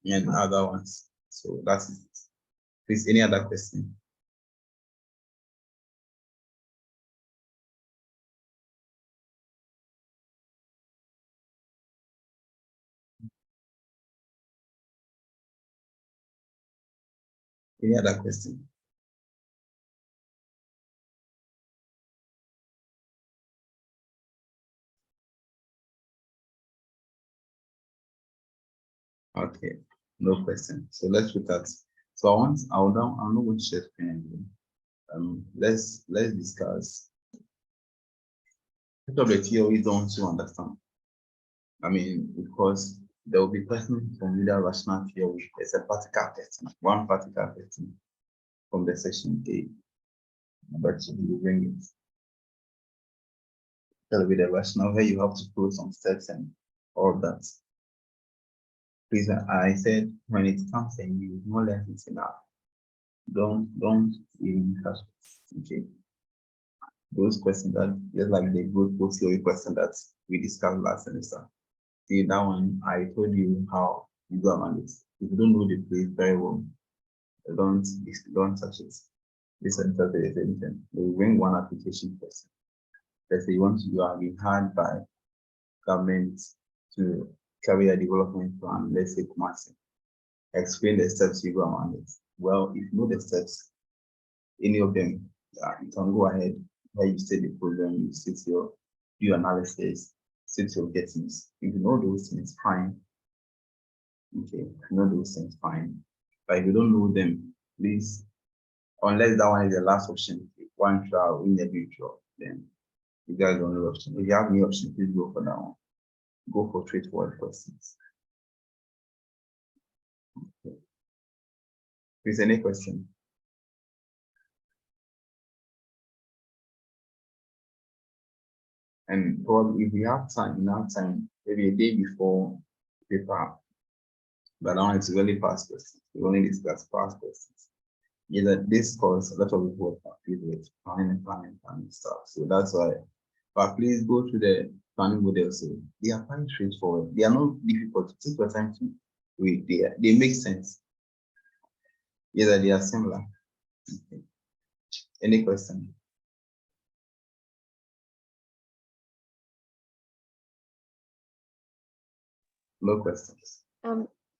and other ones. So that's it. Please, any other question? Any other question? Okay, no question. So let's look at. So I'm not going to share screen again. Let's discuss. What of the theories don't you understand? I mean, because there will be questions from either rational theory. There's a practical testing, one practical testing from the section A. But you will bring it. That'll be the rational where you have to put some steps and all that. Please, I said when it comes and you know that it's enough. Don't even touch it. Okay. those questions that just like the good post theory question that we discussed last semester. See that one, I told you how you go around it. If you don't know the place very well, don't touch it. This is the same thing. We bring one application person. Let's say you want to have been hired by government to carry a development plan, let's say Kumasi. Explain the steps you go around it. Well, if you know the steps, any of them, you can go ahead where you state the problem, you state your do analysis, state your objectives. If you know those things, fine. Okay, if you know those things, fine. But if you don't know them, please, unless that one is the last option, one trial, in every trial, then you guys don't know the option. If you have any option, please go for that one. Go for straightforward questions. Okay. Is any question? And probably if we have time, maybe a day before paper, but now it's really past questions. We only discuss past questions. Yeah, that this cause a lot of people are confused with planning stuff. So that's why. But please go to the planning models. So they are quite straightforward. They are not difficult. Take your time to read. They make sense. Yeah, they are similar. Okay. Any question? No questions.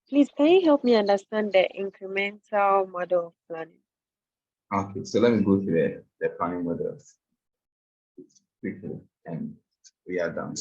Please, can you help me understand the incremental model of planning? Okay, so let me go to the planning models quickly, and we are done.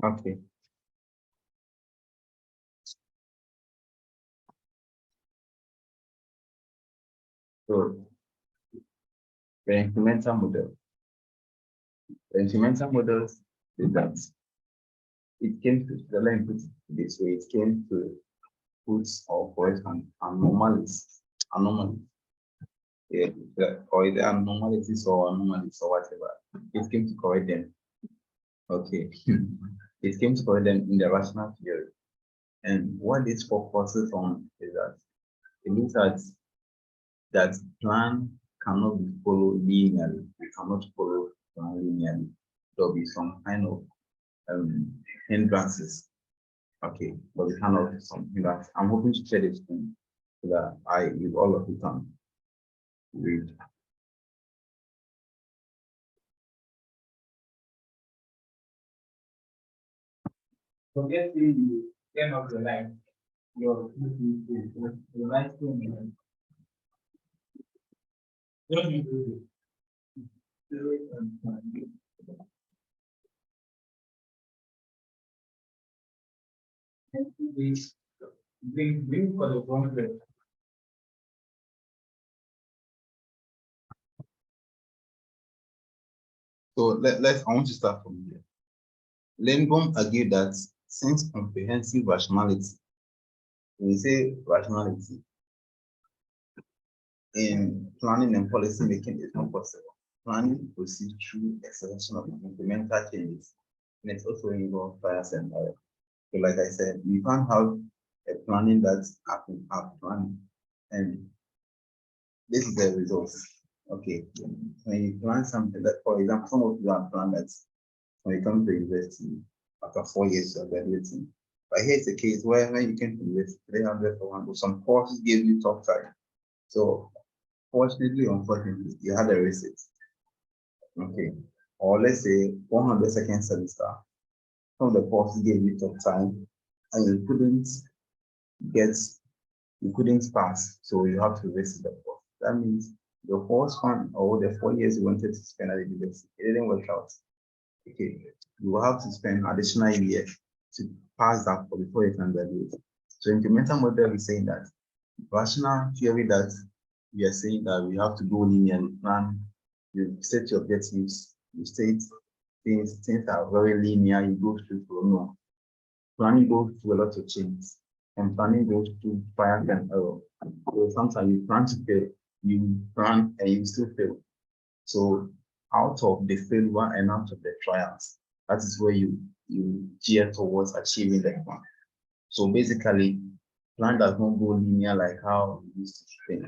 Okay. So the incremental model. The incremental models is that it came to the line put it this way. It came to put or for example anomalies, yeah, or either abnormalities or anomalies or whatever. It came to correct them. Okay. It came to correct them in the rational theory. And what this focuses on is that it looks at that plan cannot be followed linearly. We cannot follow plan linearly. There'll be some kind of hindrances. Okay, but we cannot some hindrances. I'm hoping to share this thing so that with all of you can read. So get the end of the line. Your right thing. Bring for the congress. So I want to start from here. Lindblom argued that since comprehensive rationality, when we say rationality, in planning and policy making is not possible. Planning proceeds through a selection of incremental changes, and it also involves bias and error. So, like I said, we can't have a planning that's up planning, and this is the result. Okay, when you plan something that, for example, some of you have planned that when you come to university after 4 years of graduating. But here's the case where when you came to university, 300 for one, some courses gave you top time. So fortunately, unfortunately, you had a receipt. Okay. or let's say 100-second semester, some of the courses gave you tough time and get, you couldn't pass, so you have to visit the course. That means the first one or the 4 years you wanted to spend at the university, it didn't work out. Okay, you will have to spend additional year to pass that course before you can graduate. So incremental model is saying that rational theory that we are saying that we have to go linearly, plan, you set your objectives, you state things are very linear, you go through to no. Planning goes through a lot of changes, and planning goes through trial and error. So sometimes you plan to fail, you plan and you still fail. So out of the failure and out of the trials, that is where you gear towards achieving the plan. So basically, plan does not go linear like how we used to think.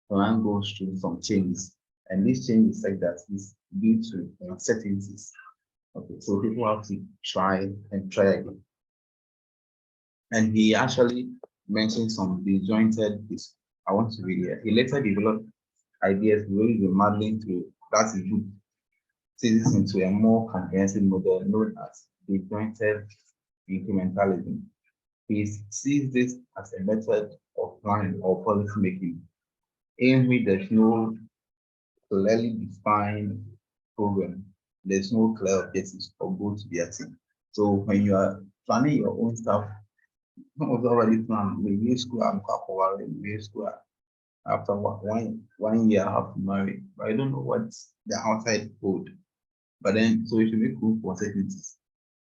Plan goes through some changes, and this change is like that is due to uncertainties. Okay, so people have to try and try again. And he actually mentioned some disjointed. I want to read it. He later developed ideas related to modeling through that is good. This into a more comprehensive model known as disjointed incrementalism. He sees this as a method of planning or policy making, in which there's no clearly defined program, there's no clear objectives or goals to be achieved. So when you are planning your own stuff, some of the already planned. We use school, after one year I have to marry, but I don't know what's the outside code. But then, so it should make room for certainties.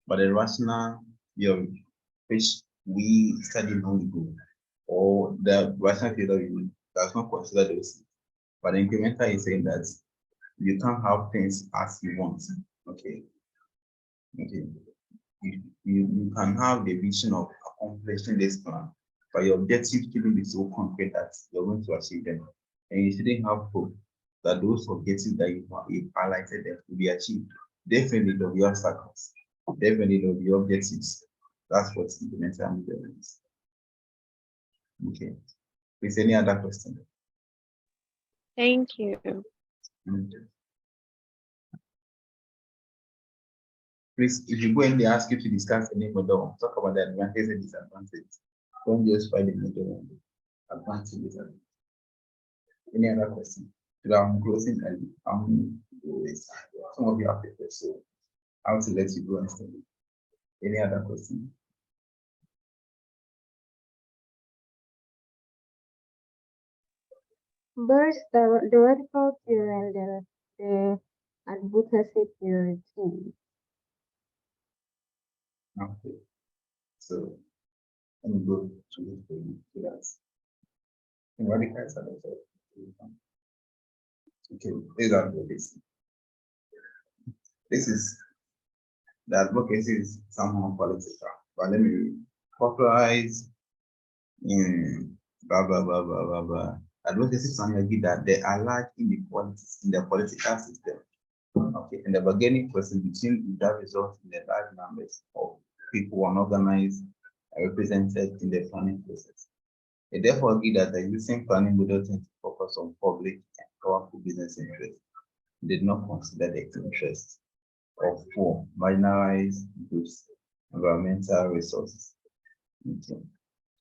But the rational theory, which we study long ago, or the rational theory does not consider those. But the incremental is saying that you can't have things as you want. Okay. Okay. You can have the vision of accomplishing this plan, but your objectives shouldn't be so concrete that you're going to achieve them. And you shouldn't have hope that those objectives that you highlighted them will be achieved. Definitely there'll be obstacles. Definitely there'll be objectives. That's what implemental model is. Okay. Is any other question? Thank you. Please, if you go and they ask you to discuss any model, talk about the advantages and disadvantages. Don't just find the model advantages. Any other question? So I'm closing and some of you have papers, so I want to let you go and study. Any other question? There's the radical theory and the advocacy theory too. Okay. So let me go to it for you. So that's in radical side of it. Okay, these are this. This is the advocacy is somehow political, but let me popularize in blah blah blah blah blah blah. Advocacy somehow that there are large inequalities in the political system. Okay, and the bargaining process between that results in the large numbers of people unorganized and represented in the planning process. They therefore agree that the existing planning model tends to focus on public and powerful business interests. They did not consider the interests of poor, marginalized groups, environmental resources. Okay.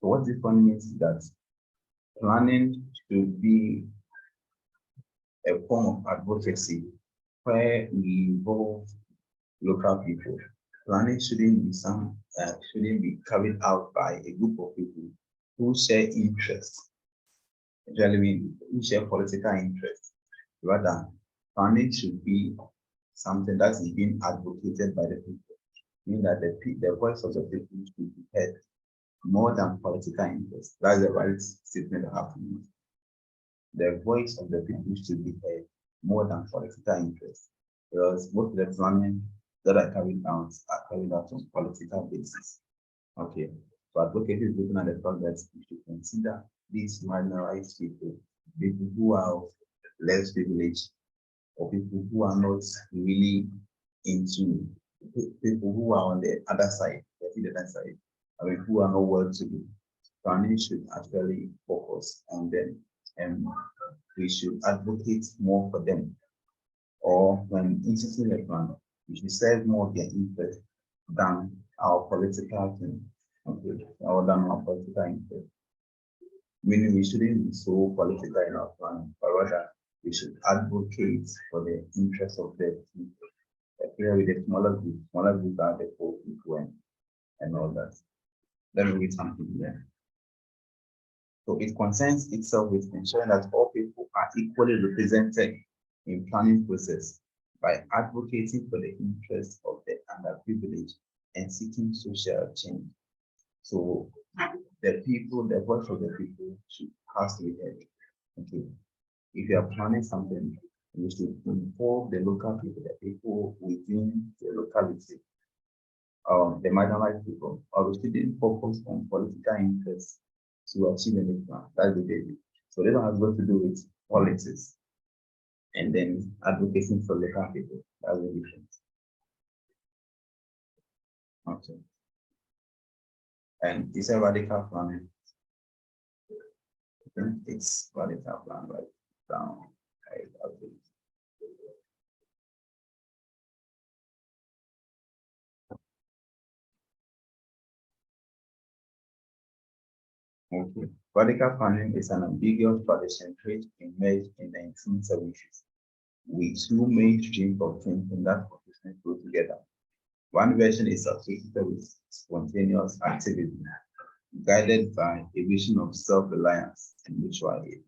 So what this one means is that planning should be a form of advocacy where we involve local people. Planning shouldn't be carried out by a group of people who share interests, generally who share political interests. Rather, planning should be something that is being advocated by the people, meaning that the voice of the people should be heard more than political interests. That's the right statement I have to use. The voice of the people should be heard more than political interests, because most of the planning that are carried out on political basis. Okay, so advocacy is looking at the fact that we should consider these marginalized people, people who are less privileged, or people who are not really into, people who are on the other side, the other side, I mean, who are not well to do. Planning should actually focus on them, and we should advocate more for them. or when instituting a plan, we should serve more of their interest than our political thing, okay, or than our political interest. Meaning we shouldn't be so political in our planning, but rather we should advocate for the interest of the people. Here with the smaller groups are the poor people and all that. Let me read something here. So it concerns itself with ensuring that all people are equally represented in planning process by advocating for the interests of the underprivileged and seeking social change. So the people, the voice of the people has to be heard. Okay. If you are planning something, you should involve the local people, the people within the locality, the marginalized people, or we shouldn't focus on political interests to achieve any plan. That's the baby. So this one has got to do with politics and then advocating for local people. That's the difference. Okay. And it's a radical planning. It's radical plan right down. Right, okay. Okay. Radical planning is an ambiguous tradition which emerged in the 1970s with two main streams of thinking that consistently go together. One version is associated with spontaneous activism, guided by a vision of self-reliance and mutual aid.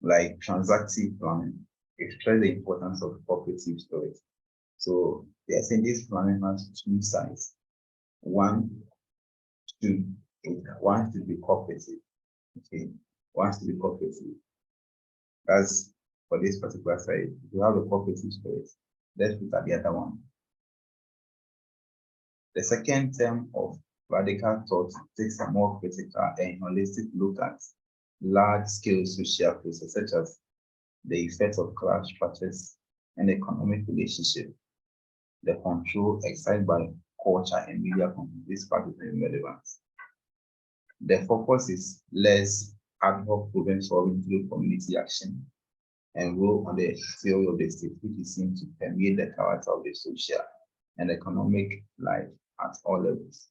Like transactive planning, express the importance of cooperative storage. So they are saying this planning has two sides. One should be cooperative. Okay, wants to be cooperative. That's for this particular side. If you have a cooperative spirit, let's look at the other one. The second term of radical thought takes a more critical and holistic look at large-scale social processes such as the effects of class structures and economic relationship, the control exercised by culture and media. This part is irrelevant. The focus is less ad hoc problem solving through community action and role on the theory of the state, which is seen to permeate the character of the social and economic life at all levels.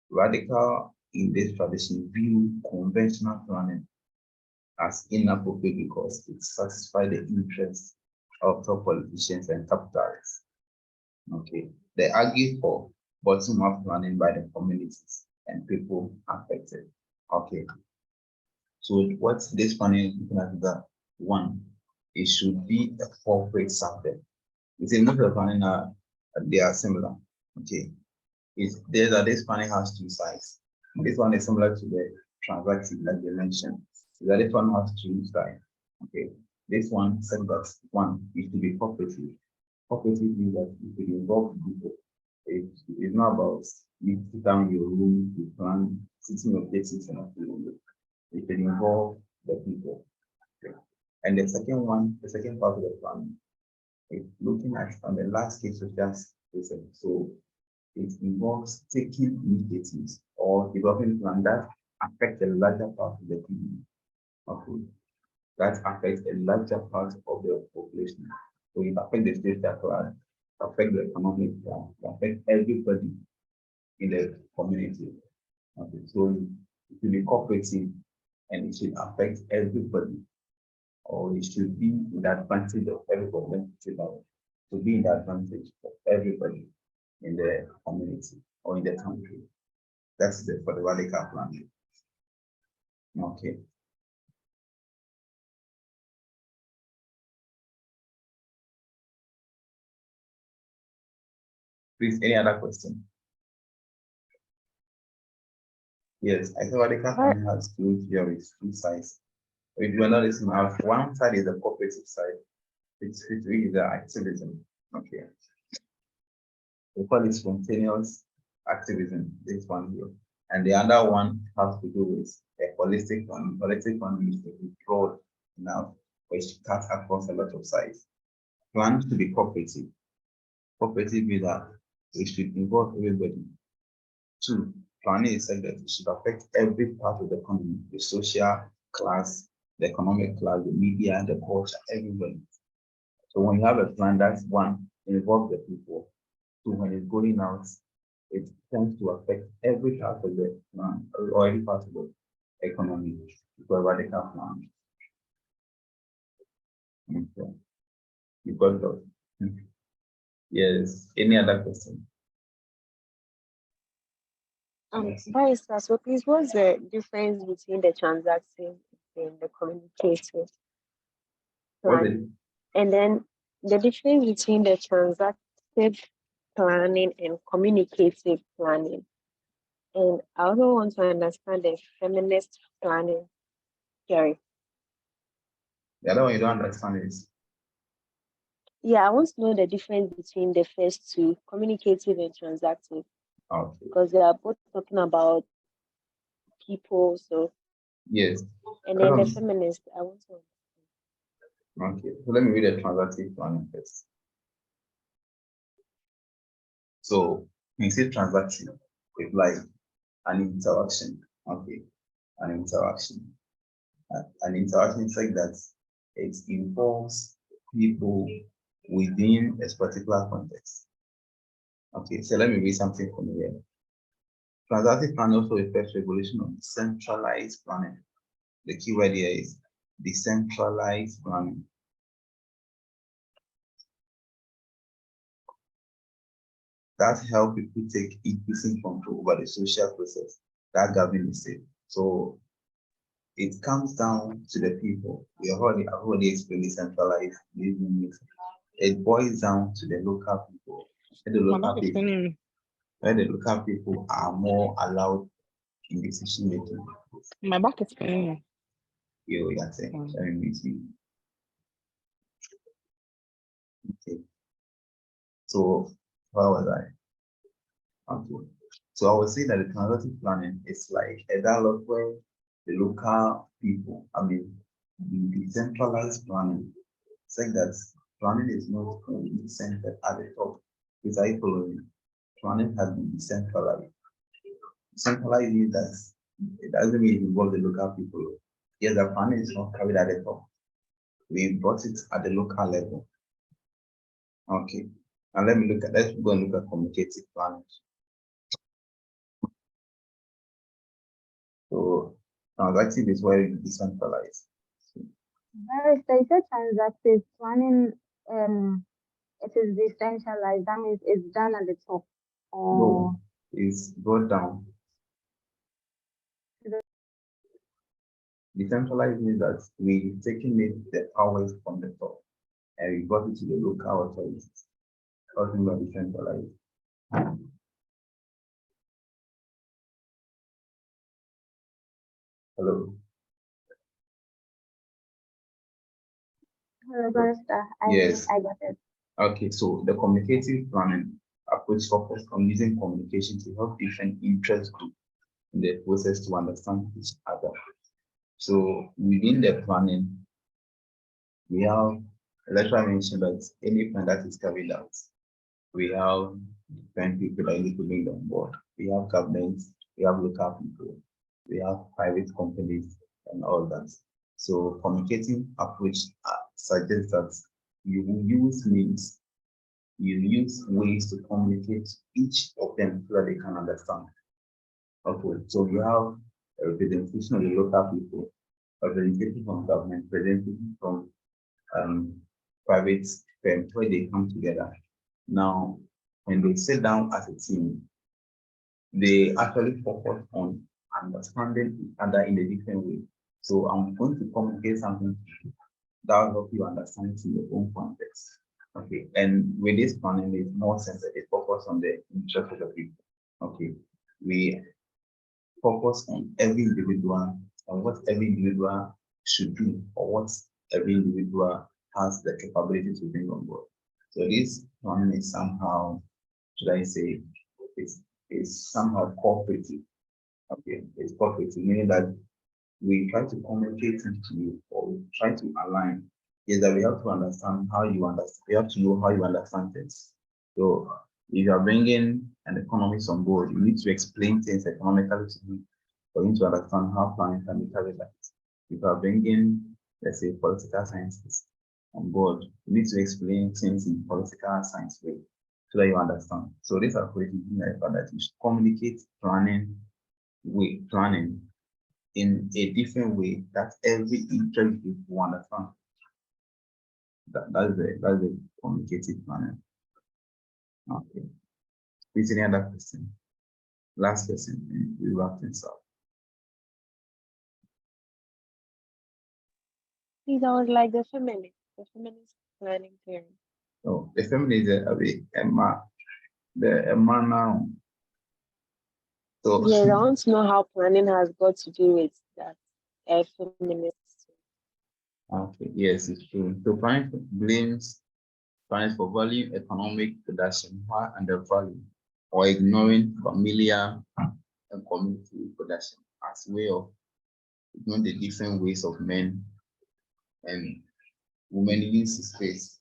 Radical in this tradition view conventional planning as inappropriate because it satisfies the interests of top politicians and capitalists. Okay, they argue for bottom-up planning by the communities and people affected. Okay, so what this planning is looking at is that one, it should be a corporate something. You see, most of the planning are they are similar. Okay, this planning has two sides. This one is similar to the transactive, like you mentioned. So that this one has two sides. Okay, this one said that one is to be cooperative. Cooperative means that you should involve people. It's not about you sit down your room, you plan, sitting objectives and everything. It should involve the people. Okay. And the second one, the second part of the plan is looking at on the last case of just so it involves taking initiatives or developing plans that affect a larger part of the people. Okay. That affects a larger part of the population. So it affects the social class, affect the economic class, affect everybody in the community. Okay. So it should be cooperative and it should affect everybody, or it should be in the advantage of everybody. To be in the advantage of everybody in the community or in the country. That's the for the radical plan. Okay. Please, any other question? Yes, I think radical planning has two theories, two sides. If you are not listening, one side is the cooperative side, which is the activism. Okay. We call it spontaneous activism, this one here. And the other one has to do with a holistic one. Holistic one is broad enough, which cuts across a lot of sides. Plan to be cooperative. Cooperative means that it should involve everybody. Two, planning is said that it should affect every part of the economy, the social class, the economic class, the media, the culture, everybody. So when you have a plan, that's one, involve the people. So when it's going out, it tends to affect every part of the plan or every part of the economy, because radical plan. Okay. You got that. Yes. Any other question? Barrister, so please, what's the difference between the transacting and the communicative planning? And then the difference between the transactive planning and communicative planning. And I also want to understand the feminist planning theory. The other one you don't understand is? Yeah, I want to know the difference between the first two, communicative and transactive. Okay. Because they are both talking about people, so. Yes. And then the feminist, I want to. Okay, so let me read the transactive planning first. So when you say transactive, it's like an interaction. Okay, an interaction. An interaction is like that. It involves people within a particular context. Okay, so let me read something from here. Transactive planning also refers to evolution of decentralized planning. The key word here is decentralized planning. That help people take increasing control over the social process that govern the state. So it comes down to the people. I've already explained decentralized living. It boils down to the local people. And the local people are more allowed in decision making. My back is paining. You are saying, let me see. Okay. So where was I? Okay. So I would say that the transactive planning is like a dialogue where the local people, the decentralized planning, it's like that planning is not only centered at the top. Because I follow you. Planning has been decentralized. Decentralized means that it doesn't mean it involves the local people. Yes, the planning is not carried at the top. We brought it at the local level. Okay. And let's go and look at communicative planning. So transactive is where it's decentralized. Barrister, you said transactive planning, it is decentralized. That means it's done at the top. No, it's brought down. Decentralized means that we've taken the powers from the top and we brought it to the local authorities. Talking about decentralized. Hello. Hello, Barrister. Yes. I got it. Okay, so the communicative planning approach focused on using communication to help different interest groups in the process to understand each other. So within the planning, we have, let's try to mention that any plan that is carried out, we have different people that need to bring on board. We have governments, we have local people, we have private companies and all that. So communicating approach suggests that you will use means, you use ways to communicate each of them so that they can understand. Okay, so you have a representation of the local people, a representation from government, representation from private firms where they come together. Now, when they sit down as a team, they actually focus on understanding each other in a different way. So I'm going to communicate something that will help you understand it in your own context. Okay, and with this planning, it's more sensitive. It focus on the interest of the people. Okay, we focus on every individual, on what every individual should do, or what every individual has the capability to bring on board. So this planning is somehow, should I say, is somehow cooperative. Okay, it's cooperative, meaning that we try to communicate to you, or we try to align. Is that we have to understand how you understand. We have to know how you understand things. So if you are bringing an economist on board, you need to explain things economically to him for him to understand how planning can be carried out. if you are bringing, let's say, political sciences on board, you need to explain things in political science way so that you understand. So this approach is that you should communicate planning in a different way that every interest group will understand. That's the communicative planning. Okay. Is any other question? Last question, and we wrap things up. Please, I would like the feminist planning theory. So the feminism the Emma now. So Yeah, I want to know how planning has got to do with that feminist. okay, yes, it's true. So planning blames parents for valuing economic production while undervaluing or ignoring familiar and community production as way of ignoring the different ways of men and women use space.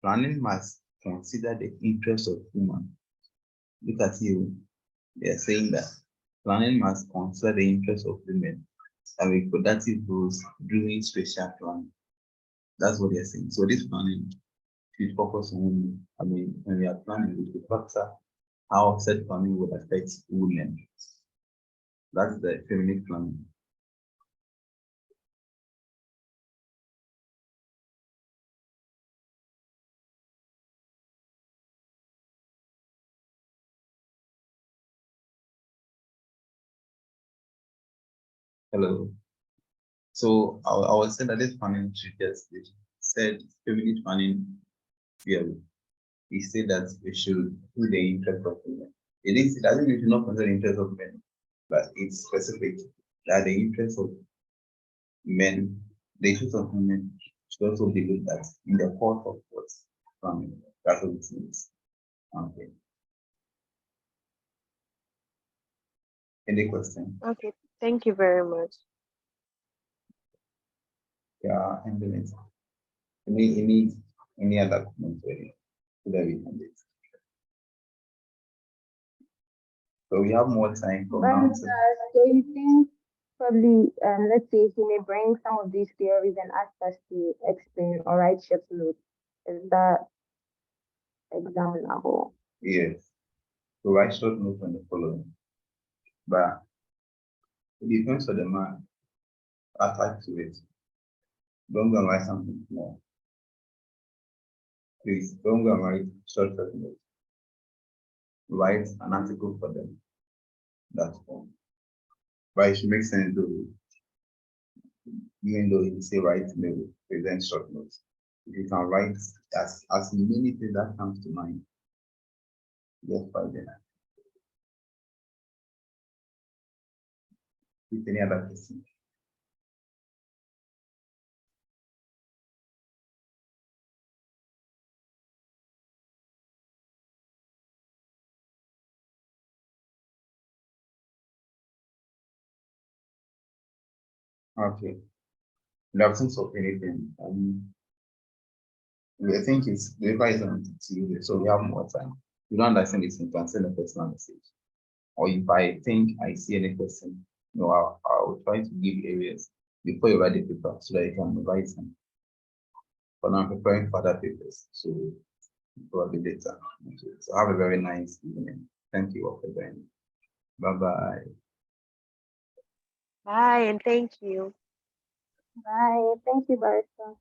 Planning must consider the interests of women. Look at you. They are saying that planning must consider the interests of women and reproductive goals during spatial planning. That's what they're saying. So this planning should focus on women. I mean, when we are planning, we should factor how said planning would affect women. That's the feminist planning. Hello. So I was saying that this planning should just said feminist planning theory. We say that we should do the interest of women. It doesn't mean we should not consider the interest of men, but it's specific that the interest of men, the interest of women should also be looked at in the course of what's planning. That's what it means. Okay. Any question? Okay, thank you very much. Yeah, handle it. Any other comments ready? So that we can do it. So we have more time for But now. so you think probably let's say he may bring some of these theories and ask us to explain or write short notes. Is that examinable? Yes. So write short notes on the following. But it depends on the man attached to it. Don't go and write something small. Please don't go and write short notes. Write an article for them. That's all. But it should make sense though. Even though you say write maybe present short notes. If you can write as many things that comes to mind, just by them. With any other question. Okay. In the absence of anything, I think it's the paper is on Tuesday, so we have more time. If you don't understand this, you can send a personal message. Or if I think I see any question, I'll try to give areas before you write the paper so that you can write some. But I'm preparing for other papers, so probably later. So have a very nice evening. Thank you all for joining. Bye-bye. Bye, and thank you. Bye. Thank you, Barista.